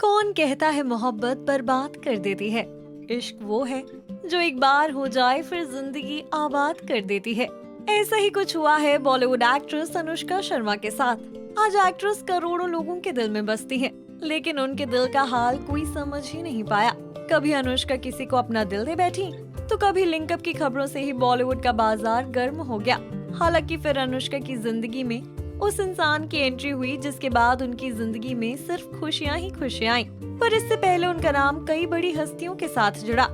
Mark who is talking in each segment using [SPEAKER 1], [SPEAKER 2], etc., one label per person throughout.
[SPEAKER 1] कौन कहता है मोहब्बत बर्बाद कर देती है। इश्क वो है जो एक बार हो जाए फिर जिंदगी आबाद कर देती है। ऐसा ही कुछ हुआ है बॉलीवुड एक्ट्रेस अनुष्का शर्मा के साथ। आज एक्ट्रेस करोड़ों लोगों के दिल में बसती है, लेकिन उनके दिल का हाल कोई समझ ही नहीं पाया। कभी अनुष्का किसी को अपना दिल दे बैठी, तो कभी लिंकअप की खबरों से ही बॉलीवुड का बाजार गर्म हो गया। हालांकि फिर अनुष्का की जिंदगी में उस इंसान की एंट्री हुई जिसके बाद उनकी जिंदगी में सिर्फ खुशियां ही खुशियां आई। पर इससे पहले उनका नाम कई बड़ी हस्तियों के साथ जुड़ा।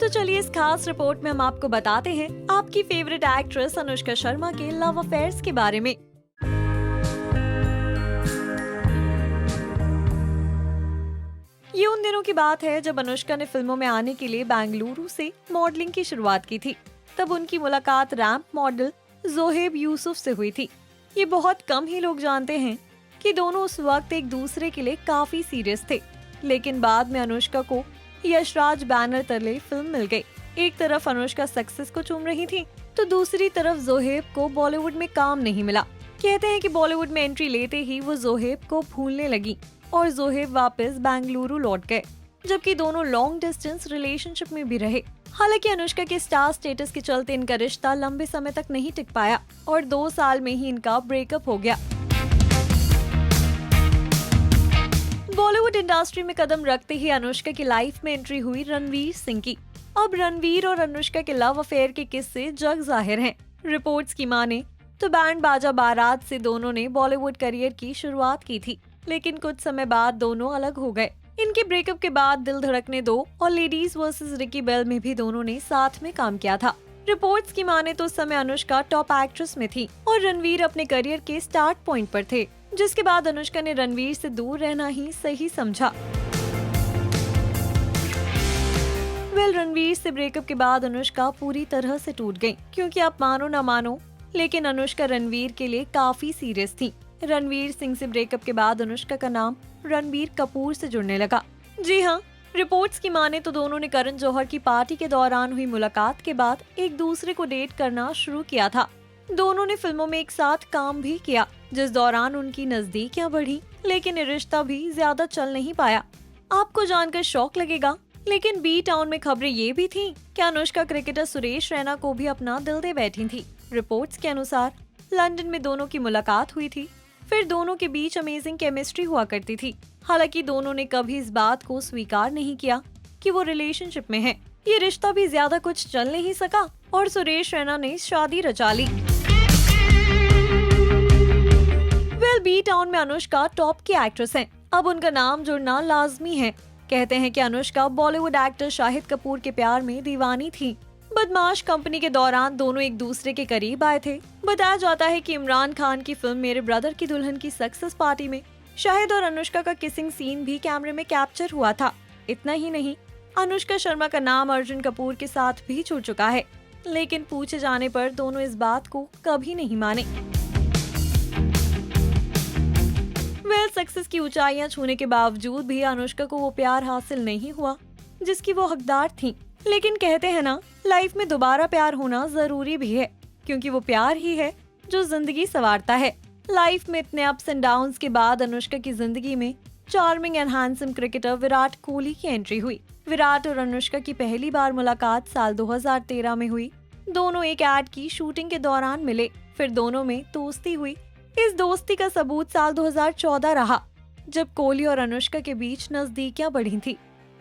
[SPEAKER 1] तो चलिए इस खास रिपोर्ट में हम आपको बताते हैं आपकी फेवरेट एक्ट्रेस अनुष्का शर्मा के लव अफेयर्स के बारे में। ये उन दिनों की बात है जब अनुष्का ने फिल्मों में आने के लिए बेंगलुरु से मॉडलिंग की शुरुआत की थी। तब उनकी मुलाकात रैंप मॉडल जोहेब यूसुफ से हुई थी। ये बहुत कम ही लोग जानते हैं कि दोनों उस वक्त एक दूसरे के लिए काफी सीरियस थे, लेकिन बाद में अनुष्का को यशराज बैनर तले फिल्म मिल गई। एक तरफ अनुष्का सक्सेस को चूम रही थी, तो दूसरी तरफ जोहेब को बॉलीवुड में काम नहीं मिला। कहते हैं कि बॉलीवुड में एंट्री लेते ही वो जोहेब को भूलने लगी और जोहेब वापस बेंगलुरु लौट गए, जबकि दोनों लॉन्ग डिस्टेंस रिलेशनशिप में भी रहे। हालांकि अनुष्का के स्टार स्टेटस के चलते इनका रिश्ता लंबे समय तक नहीं टिक पाया और 2 साल में ही इनका ब्रेकअप हो गया। बॉलीवुड इंडस्ट्री में कदम रखते ही अनुष्का की लाइफ में एंट्री हुई रणवीर सिंह की। अब रणवीर और अनुष्का के लव अफेयर के किस्से जग जाहिर हैं। रिपोर्ट्स की माने तो बैंड बाजा बारात से दोनों ने बॉलीवुड करियर की शुरुआत की थी, लेकिन कुछ समय बाद दोनों अलग हो गए। इनके ब्रेकअप के बाद दिल धड़कने दो और लेडीज वर्सेस रिकी बेल में भी दोनों ने साथ में काम किया था। रिपोर्ट्स की माने तो उस समय अनुष्का टॉप एक्ट्रेस में थी और रणवीर अपने करियर के स्टार्ट पॉइंट पर थे, जिसके बाद अनुष्का ने रणवीर से दूर रहना ही सही समझा। रणवीर से ब्रेकअप के बाद अनुष्का पूरी तरह से टूट गई, क्योंकि आप मानो ना मानो लेकिन अनुष्का रणवीर के लिए काफी सीरियस थी। रणवीर सिंह से ब्रेकअप के बाद अनुष्का का नाम रणबीर कपूर से जुड़ने लगा। जी हाँ, रिपोर्ट्स की माने तो दोनों ने करण जौहर की पार्टी के दौरान हुई मुलाकात के बाद एक दूसरे को डेट करना शुरू किया था। दोनों ने फिल्मों में एक साथ काम भी किया, जिस दौरान उनकी नजदीकियां बढ़ी, लेकिन ये रिश्ता भी ज्यादा चल नहीं पाया। आपको जानकर शौक लगेगा, लेकिन बी टाउन में खबरें ये भी थी कि अनुष्का क्रिकेटर सुरेश रैना को भी अपना दिल दे बैठी थी। रिपोर्ट्स के अनुसार लंदन में दोनों की मुलाकात हुई थी, फिर दोनों के बीच अमेजिंग केमिस्ट्री हुआ करती थी। हालांकि दोनों ने कभी इस बात को स्वीकार नहीं किया कि वो रिलेशनशिप में हैं। ये रिश्ता भी ज्यादा कुछ चल नहीं सका और सुरेश रैना ने शादी रचा ली। बी टाउन में अनुष्का टॉप की एक्ट्रेस हैं। अब उनका नाम जुड़ना लाजमी है। कहते हैं कि अनुष्का बॉलीवुड एक्टर शाहिद कपूर के प्यार में दीवानी थी। बदमाश कंपनी के दौरान दोनों एक दूसरे के करीब आए थे। बताया जाता है कि इमरान खान की फिल्म मेरे ब्रदर की दुल्हन की सक्सेस पार्टी में शाहिद और अनुष्का का किसिंग सीन भी कैमरे में कैप्चर हुआ था। इतना ही नहीं, अनुष्का शर्मा का नाम अर्जुन कपूर के साथ भी जुड़ चुका है, लेकिन पूछे जाने पर दोनों इस बात को कभी नहीं माने। सक्सेस की ऊंचाइयां छूने के बावजूद भी अनुष्का को वो प्यार हासिल नहीं हुआ जिसकी वो हकदार थी। लेकिन कहते हैं ना, लाइफ में दोबारा प्यार होना जरूरी भी है, क्योंकि वो प्यार ही है जो जिंदगी संवारता है। लाइफ में इतने अप्स एंड डाउन्स के बाद अनुष्का की जिंदगी में charming and handsome cricketer Virat Kohli की एंट्री हुई। विराट और अनुष्का की पहली बार मुलाकात साल 2013 में हुई। दोनों एक एड की शूटिंग के दौरान मिले, फिर दोनों में दोस्ती हुई। इस दोस्ती का सबूत साल 2014 रहा, जब कोहली और अनुष्का के बीच नजदीकियां बढ़ी थी।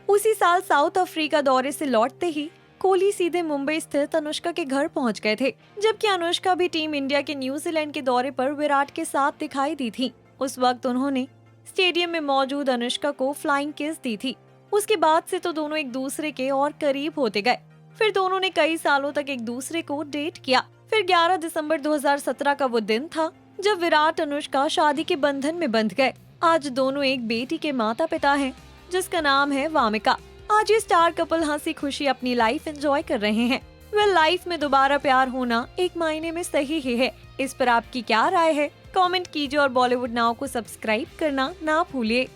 [SPEAKER 1] उसी साल साउथ अफ्रीका दौरे से लौटते ही कोहली सीधे मुंबई स्थित अनुष्का के घर पहुंच गए थे, जबकि अनुष्का भी टीम इंडिया के न्यूजीलैंड के दौरे पर विराट के साथ दिखाई दी थी। उस वक्त उन्होंने स्टेडियम में मौजूद अनुष्का को फ्लाइंग किस दी थी। उसके बाद से तो दोनों एक दूसरे के और करीब होते गए। फिर दोनों ने कई सालों तक एक दूसरे को डेट किया। फिर 11 दिसंबर 2017 का वो दिन था जब विराट अनुष्का शादी के बंधन में बंध गए। आज दोनों एक बेटी के माता पिता हैं, जिसका नाम है वामिका। आज ये स्टार कपल हंसी खुशी अपनी लाइफ एंजॉय कर रहे हैं। लाइफ में दोबारा प्यार होना एक मायने में सही ही है। इस पर आपकी क्या राय है? कमेंट कीजिए और बॉलीवुड नाउ को सब्सक्राइब करना ना भूलिए।